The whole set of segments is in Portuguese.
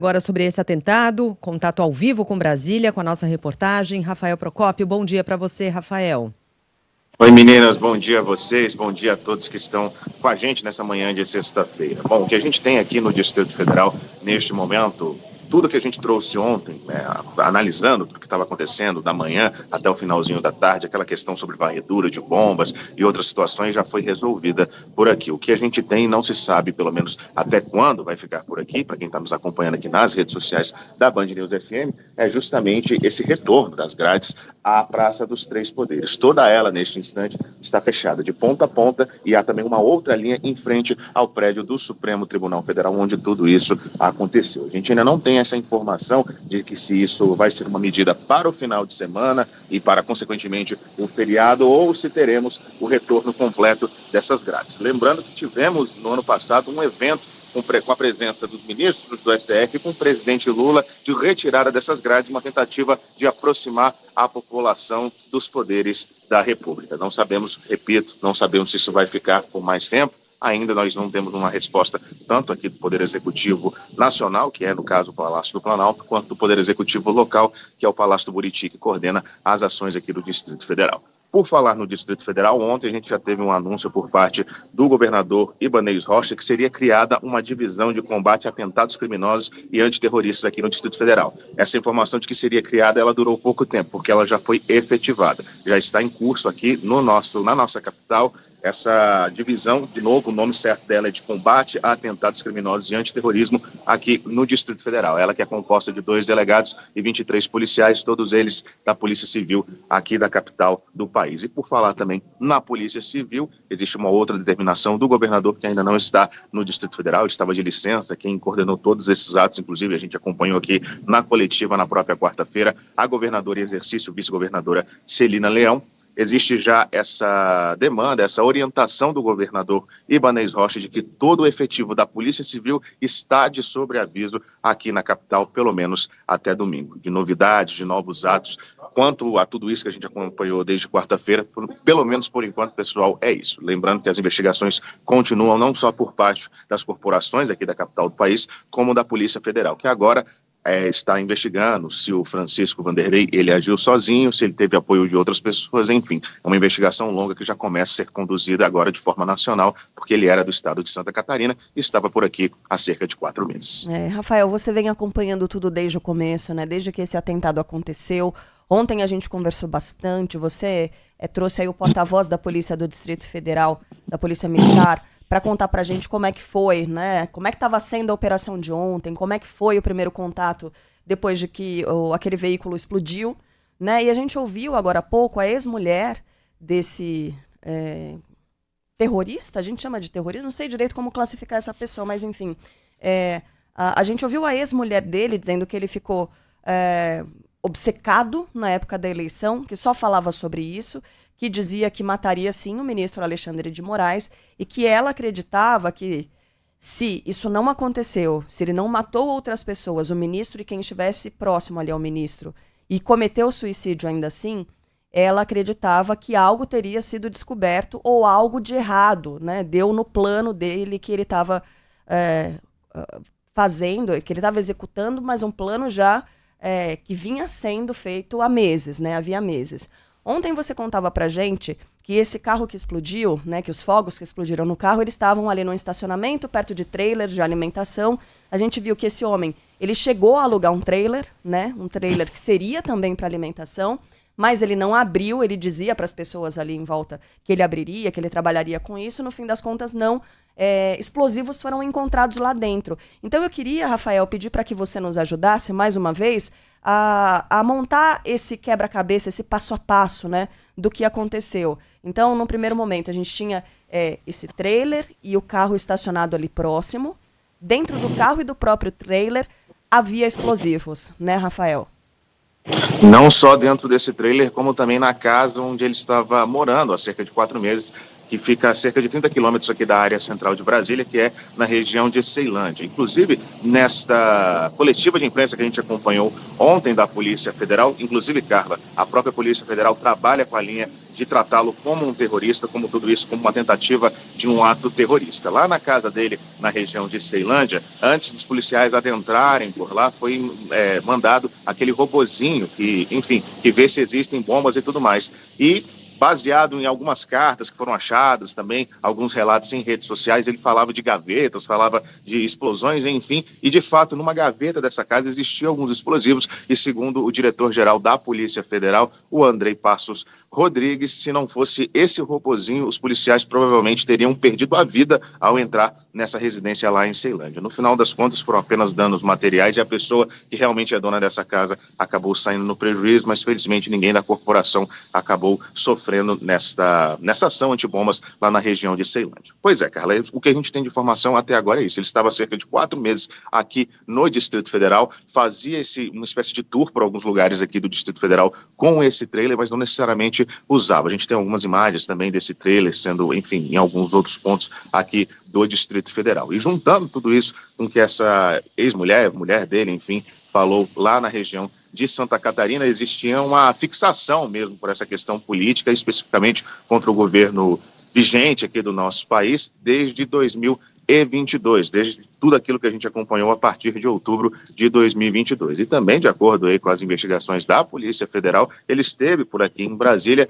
Agora sobre esse atentado, contato ao vivo com Brasília, com a nossa reportagem. Rafael Procópio, bom dia para você, Rafael. Oi meninas, bom dia a vocês, bom dia a todos que estão com a gente nessa manhã de sexta-feira. Bom, o que a gente tem aqui no Distrito Federal neste momento, tudo que a gente trouxe ontem, analisando tudo que estava acontecendo da manhã até o finalzinho da tarde, aquela questão sobre varredura de bombas e outras situações já foi resolvida por aqui. O que a gente tem não se sabe, pelo menos até quando vai ficar por aqui, para quem está nos acompanhando aqui nas redes sociais da Band News FM, é justamente esse retorno das grades à Praça dos Três Poderes. Toda ela, neste instante, está fechada de ponta a ponta e há também uma outra linha em frente ao prédio do Supremo Tribunal Federal, onde tudo isso aconteceu. A gente ainda não tem essa informação de que se isso vai ser uma medida para o final de semana e para, consequentemente, o feriado, ou se teremos o retorno completo dessas grades. Lembrando que tivemos, no ano passado, um evento com a presença dos ministros do STF e com o presidente Lula de retirada dessas grades, uma tentativa de aproximar a população dos poderes da República. Não sabemos, repito, não sabemos se isso vai ficar por mais tempo. Ainda nós não temos uma resposta tanto aqui do Poder Executivo Nacional, que é, no caso, o Palácio do Planalto, quanto do Poder Executivo Local, que é o Palácio do Buriti, que coordena as ações aqui do Distrito Federal. Por falar no Distrito Federal, ontem a gente já teve um anúncio por parte do governador Ibanez Rocha que seria criada uma divisão de combate a atentados criminosos e antiterroristas aqui no Distrito Federal. Essa informação de que seria criada, ela durou pouco tempo, porque ela já foi efetivada. Já está em curso aqui na nossa capital, essa divisão, de novo, o nome certo dela é de combate a atentados criminosos e antiterrorismo aqui no Distrito Federal. Ela que é composta de 2 delegados e 23 policiais, todos eles da Polícia Civil aqui da capital do país. E por falar também na Polícia Civil, existe uma outra determinação do governador que ainda não está no Distrito Federal, ele estava de licença, quem coordenou todos esses atos, inclusive a gente acompanhou aqui na coletiva na própria quarta-feira, a governadora em exercício, vice-governadora Celina Leão. Existe já essa demanda, essa orientação do governador Ibanez Rocha de que todo o efetivo da Polícia Civil está de sobreaviso aqui na capital, pelo menos até domingo. De novidades, de novos atos, quanto a tudo isso que a gente acompanhou desde quarta-feira, pelo menos por enquanto, pessoal, é isso. Lembrando que as investigações continuam não só por parte das corporações aqui da capital do país, como da Polícia Federal, que agora está investigando se o Francisco Vanderlei ele agiu sozinho, se ele teve apoio de outras pessoas, enfim, é uma investigação longa que já começa a ser conduzida agora de forma nacional, porque ele era do estado de Santa Catarina e estava por aqui há cerca de 4 meses. Rafael, você vem acompanhando tudo desde o começo, né? Desde que esse atentado aconteceu. Ontem a gente conversou bastante, você trouxe aí o porta-voz da Polícia do Distrito Federal, da Polícia Militar, para contar pra gente como é que foi, né? Como é que estava sendo a operação de ontem, como é que foi o primeiro contato depois de que aquele veículo explodiu, né? E a gente ouviu agora há pouco a ex-mulher desse terrorista, a gente chama de terrorista, não sei direito como classificar essa pessoa, mas enfim. A gente ouviu a ex-mulher dele dizendo que ele ficou obcecado na época da eleição, que só falava sobre isso, que dizia que mataria sim o ministro Alexandre de Moraes e que ela acreditava que se isso não aconteceu, se ele não matou outras pessoas, o ministro e quem estivesse próximo ali ao ministro, e cometeu suicídio ainda assim, ela acreditava que algo teria sido descoberto ou algo de errado, né? Deu no plano dele que ele estava fazendo, que ele estava executando, mas um plano já que vinha sendo feito há meses, né? Havia meses. Ontem você contava pra gente que esse carro que explodiu, né, que os fogos que explodiram no carro, eles estavam ali no estacionamento, perto de trailers de alimentação. A gente viu que esse homem, ele chegou a alugar um trailer, né, um trailer que seria também para alimentação, mas ele não abriu, ele dizia para as pessoas ali em volta que ele abriria, que ele trabalharia com isso, no fim das contas não. Explosivos foram encontrados lá dentro. Então eu queria, Rafael, pedir para que você nos ajudasse mais uma vez a montar esse quebra-cabeça, esse passo a passo, né, do que aconteceu. Então, no primeiro momento, a gente tinha esse trailer e o carro estacionado ali próximo. Dentro do carro e do próprio trailer havia explosivos, né, Rafael? Não só dentro desse trailer, como também na casa onde ele estava morando há cerca de 4 meses, que fica a cerca de 30 quilômetros aqui da área central de Brasília, que é na região de Ceilândia. Inclusive, nesta coletiva de imprensa que a gente acompanhou ontem da Polícia Federal, inclusive, Carla, a própria Polícia Federal trabalha com a linha de tratá-lo como um terrorista, como tudo isso, como uma tentativa de um ato terrorista. Lá na casa dele, na região de Ceilândia, antes dos policiais adentrarem por lá, foi mandado aquele robozinho que, enfim, que vê se existem bombas e tudo mais. E baseado em algumas cartas que foram achadas também, alguns relatos em redes sociais, ele falava de gavetas, falava de explosões, enfim, e de fato, numa gaveta dessa casa existiam alguns explosivos, e segundo o diretor-geral da Polícia Federal, o Andrei Passos Rodrigues, se não fosse esse robozinho, os policiais provavelmente teriam perdido a vida ao entrar nessa residência lá em Ceilândia. No final das contas, foram apenas danos materiais, e a pessoa que realmente é dona dessa casa acabou saindo no prejuízo, mas felizmente ninguém da corporação acabou sofrendo nessa ação antibombas lá na região de Ceilândia. Pois é, Carla, o que a gente tem de informação até agora é isso. Ele estava há cerca de 4 meses aqui no Distrito Federal, fazia uma espécie de tour por alguns lugares aqui do Distrito Federal com esse trailer, mas não necessariamente usava. A gente tem algumas imagens também desse trailer sendo, enfim, em alguns outros pontos aqui do Distrito Federal. E juntando tudo isso com que essa ex-mulher, mulher dele, enfim, falou lá na região de Santa Catarina, existia uma fixação mesmo por essa questão política, especificamente contra o governo vigente aqui do nosso país desde 2022, desde tudo aquilo que a gente acompanhou a partir de outubro de 2022. E também, de acordo aí com as investigações da Polícia Federal, ele esteve por aqui em Brasília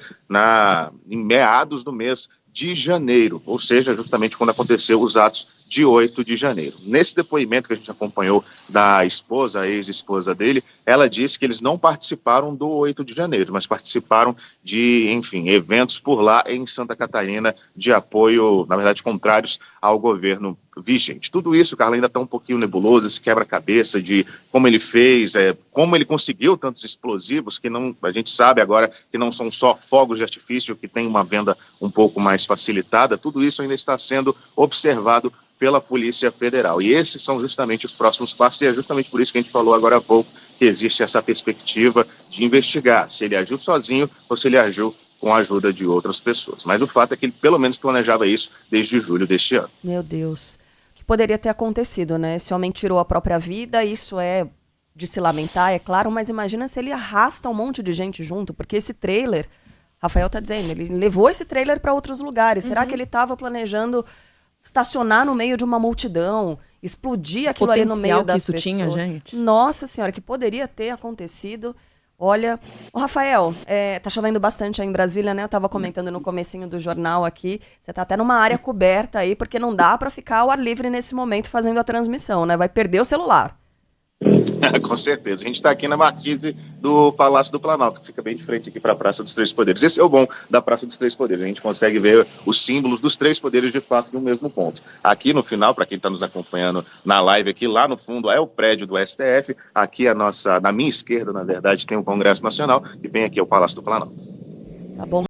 em meados do mês de janeiro, ou seja, justamente quando aconteceu os atos de 8 de janeiro. Nesse depoimento que a gente acompanhou da esposa, a ex-esposa dele, ela disse que eles não participaram do 8 de janeiro, mas participaram de, enfim, eventos por lá em Santa Catarina de apoio, na verdade, contrários ao governo vigente. Tudo isso, Carla, ainda está um pouquinho nebuloso, esse quebra-cabeça de como ele fez, como ele conseguiu tantos explosivos, que não, a gente sabe agora que não são só fogos de artifício, que tem uma venda um pouco mais facilitada, tudo isso ainda está sendo observado pela Polícia Federal. E esses são justamente os próximos passos, e é justamente por isso que a gente falou agora há pouco, que existe essa perspectiva de investigar se ele agiu sozinho ou se ele agiu com a ajuda de outras pessoas. Mas o fato é que ele pelo menos planejava isso desde julho deste ano. Meu Deus. O que poderia ter acontecido, né? Esse homem tirou a própria vida, isso é de se lamentar, é claro, mas imagina se ele arrasta um monte de gente junto, porque esse trailer, Rafael tá dizendo, ele levou esse trailer para outros lugares. Será que ele estava planejando estacionar no meio de uma multidão, explodir aquilo ali no meio das pessoas? Tinha, gente. Nossa senhora, que poderia ter acontecido. Olha, o Rafael, tá chovendo bastante aí em Brasília, né? Eu tava comentando no comecinho do jornal aqui, você tá até numa área coberta aí, porque não dá para ficar ao ar livre nesse momento fazendo a transmissão, né? Vai perder o celular. Com certeza. A gente está aqui na marquise do Palácio do Planalto, que fica bem de frente aqui para a Praça dos Três Poderes. Esse é o bom da Praça dos Três Poderes. A gente consegue ver os símbolos dos três poderes de fato no mesmo ponto. Aqui no final, para quem está nos acompanhando na live aqui, lá no fundo é o prédio do STF. Aqui na minha esquerda, na verdade, tem o Congresso Nacional, e bem aqui é o Palácio do Planalto. Tá bom.